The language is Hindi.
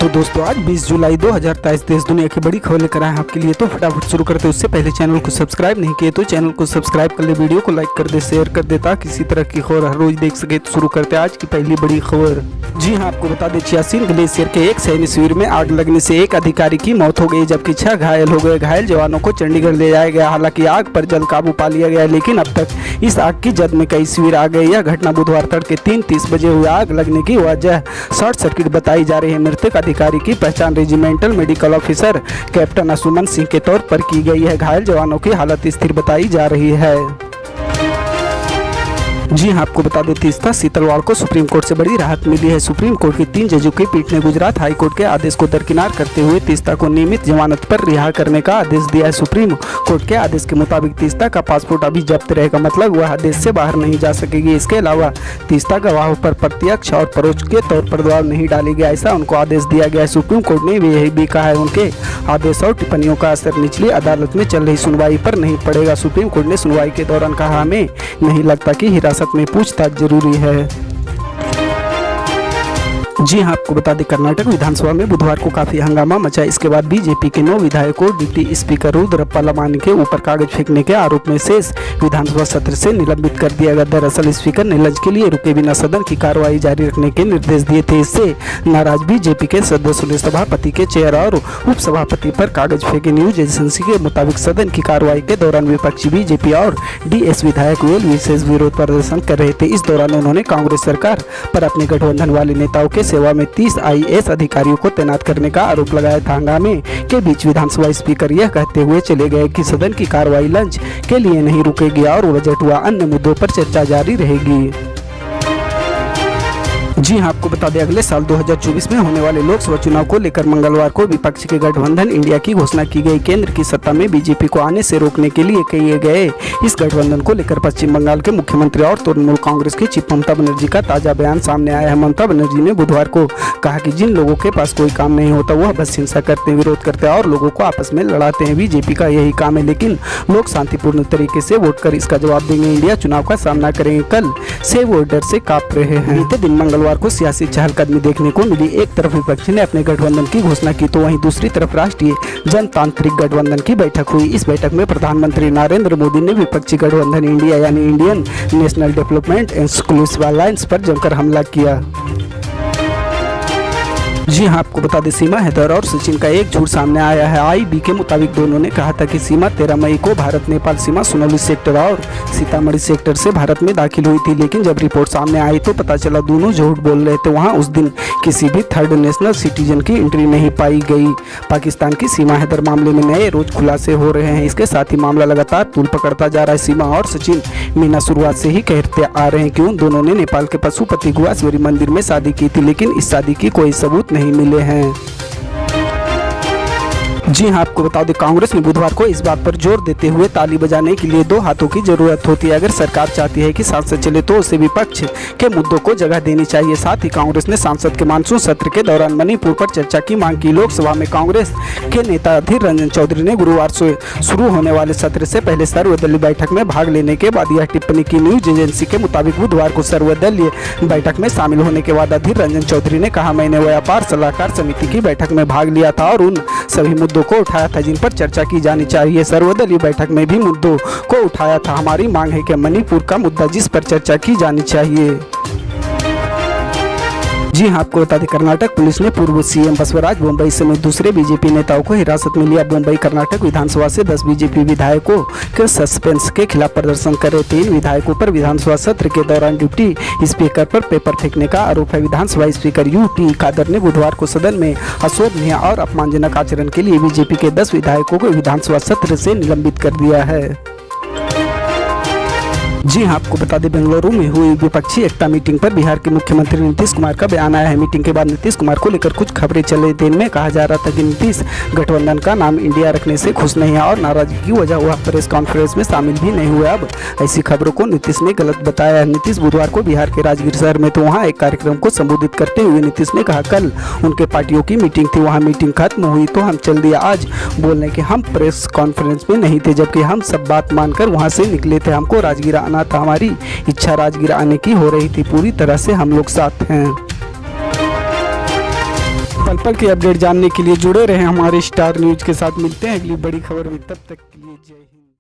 तो दोस्तों आज 20 जुलाई 2023 देश दुनिया की बड़ी खबर लेकर आए हैं आपके लिए। तो फटाफट शुरू करते हैं। उससे पहले चैनल को सब्सक्राइब नहीं किए तो चैनल को सब्सक्राइब कर ले, वीडियो को लाइक कर दे, शेयर कर दे ताकि इसी तरह की खबर हर रोज देख सके। तो शुरू करते हैं आज की पहली बड़ी खबर। जी हाँ, आपको बता दें चियासिन ग्लेशियर के एक सैन्य शिविर में आग लगने से एक अधिकारी की मौत हो गई जबकि 6 घायल हो गए। घायल जवानों को चंडीगढ़ ले जाया गया। हालांकि आग पर जल्द काबू पा लिया गया, लेकिन अब तक इस आग की जद में कई शिविर आ गए। यह घटना बुधवार तड़के 3:30 बजे हुई। आग लगने की वजह शॉर्ट सर्किट बताई जा रही है। मृतक अधिकारी की पहचान regimental medical officer captain Asuman Singh के तौर पर की गई है। घायल जवानों की हालत स्थिर बताई जा रही है। जी हाँ, आपको बता दें तीस्ता सीतलवाड़ को सुप्रीम कोर्ट से बड़ी राहत मिली है। सुप्रीम कोर्ट की 3 जजों की पीठ ने गुजरात हाई कोर्ट के आदेश को दरकिनार करते हुए तीस्ता को नियमित जमानत पर रिहा करने का आदेश दिया है। सुप्रीम कोर्ट के आदेश के मुताबिक तीस्ता का पासपोर्ट अभी जब्त रहेगा, मतलब वह देश से बाहर नहीं जा सकेगी। इसके अलावा तीस्ता गवाहों पर प्रत्यक्ष और परोक्ष के तौर पर दबाव नहीं डाली गया, ऐसा उनको आदेश दिया गया है। सुप्रीम कोर्ट ने यही भी कहा है उनके आदेश और टिप्पणियों का असर निचली अदालत में चल रही सुनवाई पर नहीं पड़ेगा। सुप्रीम कोर्ट ने सुनवाई के दौरान कहा, हमें नहीं लगता कि हिरासत में पूछताछ जरूरी है। जी हाँ, आपको बता दें कर्नाटक विधानसभा में बुधवार को काफी हंगामा मचा। इसके बाद बीजेपी के 9 विधायकों को डिप्टी स्पीकर रुद्रप्पा लमानी के ऊपर कागज फेंकने के आरोप में शेष विधानसभा सत्र से निलंबित कर दिया गया। दरअसल स्पीकर ने लंच के लिए रुके बिना सदन की कार्रवाई जारी रखने के निर्देश दिए थे। इससे नाराज बीजेपी के सदस्यों ने सभापति के चेयर और उपसभापति पर कागज फेंके। न्यूज एजेंसी के मुताबिक सदन की कार्रवाई के दौरान विपक्षी बीजेपी और डीएस विधायक विशेष विरोध प्रदर्शन कर रहे थे। इस दौरान उन्होंने कांग्रेस सरकार पर अपने गठबंधन वाले नेताओं के सेवा में 30 आईएएस अधिकारियों को तैनात करने का आरोप लगाया था। हंगामे के बीच विधानसभा स्पीकर यह कहते हुए चले गए कि सदन की कार्रवाई लंच के लिए नहीं रुकेगी और बजट व अन्य मुद्दों पर चर्चा जारी रहेगी। जी हाँ, आपको बता दें अगले साल 2024 में होने वाले लोकसभा चुनाव को लेकर मंगलवार को विपक्ष के गठबंधन इंडिया की घोषणा की गई। केंद्र की सत्ता में बीजेपी को आने से रोकने के लिए किए गए इस गठबंधन को लेकर पश्चिम बंगाल के मुख्यमंत्री और तृणमूल कांग्रेस की चीफ ममता बनर्जी का ताजा बयान सामने आया है। ममता बनर्जी ने बुधवार को कहा कि जिन लोगों के पास कोई काम नहीं होता वह बस हिंसा करते, विरोध करते और लोगों को आपस में लड़ाते हैं। बीजेपी का यही काम है, लेकिन लोग शांतिपूर्ण तरीके से वोट कर इसका जवाब देंगे। इंडिया चुनाव का सामना करेंगे। कल से वो डर से कांप रहे हैं। बीते दिन मंगलवार को सियासी चहलकदमी देखने को मिली। एक तरफ विपक्ष ने अपने गठबंधन की घोषणा की तो वहीं दूसरी तरफ राष्ट्रीय जनतांत्रिक गठबंधन की बैठक हुई। इस बैठक में प्रधानमंत्री नरेंद्र मोदी ने विपक्षी गठबंधन इंडिया यानी Indian national development exclusive alliance पर जमकर हमला किया। जी हाँ, आपको बता दें सीमा हैदर और सचिन का एक झूठ सामने आया है। आईबी के मुताबिक दोनों ने कहा था कि सीमा 13 मई को भारत नेपाल सीमा सुनौली सेक्टर और सीतामढ़ी सेक्टर से भारत में दाखिल हुई थी, लेकिन जब रिपोर्ट सामने आई तो पता चला दोनों झूठ बोल रहे थे। वहाँ उस दिन किसी भी थर्ड नेशनल सिटीजन की एंट्री नहीं पाई गई। पाकिस्तान की सीमा हैदर मामले में नए रोज खुलासे हो रहे हैं। इसके साथ ही मामला लगातार तूल पकड़ता जा रहा है। सीमा और सचिन मीना शुरुआत से ही कहते आ रहे हैं कि उन दोनों ने नेपाल के पशुपति गुआश्वरी मंदिर में शादी की थी, लेकिन इस शादी की कोई सबूत नहीं मिले हैं। जी हाँ, आपको बता दें कांग्रेस ने बुधवार को इस बात पर जोर देते हुए ताली बजाने के लिए 2 हाथों की जरूरत होती है। अगर सरकार चाहती है कि सांसद चले तो उसे विपक्ष के मुद्दों को जगह देनी चाहिए। साथ ही कांग्रेस ने सांसद के मानसून सत्र के दौरान मणिपुर पर चर्चा की मांग की। लोकसभा में कांग्रेस के नेता अधीर रंजन चौधरी ने गुरुवार से शुरू होने वाले सत्र से पहले सर्वदलीय बैठक में भाग लेने के बाद यह टिप्पणी की। न्यूज एजेंसी के मुताबिक बुधवार को सर्वदलीय बैठक में शामिल होने के बाद अधीर रंजन चौधरी ने कहा, मैंने व्यापार सलाहकार समिति की बैठक में भाग लिया था और उन सभी मुद्दों को उठाया था जिन पर चर्चा की जानी चाहिए। सर्वदलीय बैठक में भी मुद्दों को उठाया था। हमारी मांग है कि मणिपुर का मुद्दा जिस पर चर्चा की जानी चाहिए। जी हाँ, आपको बता दें कर्नाटक पुलिस ने पूर्व सीएम बसवराज बोम्मई समेत दूसरे बीजेपी नेताओं को हिरासत में लिया। बोम्मई कर्नाटक विधानसभा से 10 बीजेपी विधायकों के सस्पेंस के खिलाफ प्रदर्शन कर रहे थे। इन विधायकों पर विधानसभा सत्र के दौरान डिप्टी स्पीकर पर पेपर फेंकने का आरोप है। विधानसभा स्पीकर यूटी खादर ने बुधवार को सदन में अशोभनीय और अपमानजनक आचरण के लिए बीजेपी के 10 विधायकों को विधानसभा सत्र से निलंबित कर दिया है। जी हाँ, आपको बता दें बेंगलुरु में हुई विपक्षी एकता मीटिंग पर बिहार के मुख्यमंत्री नीतीश कुमार का बयान आया है। मीटिंग के बाद नीतीश कुमार को लेकर कुछ खबरें चले थे। इनमें कहा जा रहा था कि नीतीश गठबंधन का नाम इंडिया रखने से खुश नहीं है और नाराजगी की वजह वह प्रेस कॉन्फ्रेंस में शामिल भी नहीं हुए। अब ऐसी खबरों को नीतीश ने गलत बताया। नीतीश बुधवार को बिहार के राजगीर शहर में तो वहाँ एक कार्यक्रम को संबोधित करते हुए नीतीश ने कहा, कल उनके पार्टियों की मीटिंग थी, वहाँ मीटिंग खत्म हुई तो हम चल दिया। आज बोलने के हम प्रेस कॉन्फ्रेंस में नहीं थे, जबकि हम सब बात मानकर वहाँ से निकले थे। हमको राजगीर आना था, हमारी इच्छा राजगीर आने की हो रही थी। पूरी तरह से हम लोग साथ हैं। पल पल के अपडेट जानने के लिए जुड़े रहें हमारे स्टार न्यूज़ के साथ। मिलते हैं अगली बड़ी खबर में, तब तक के लिए जय हिंद।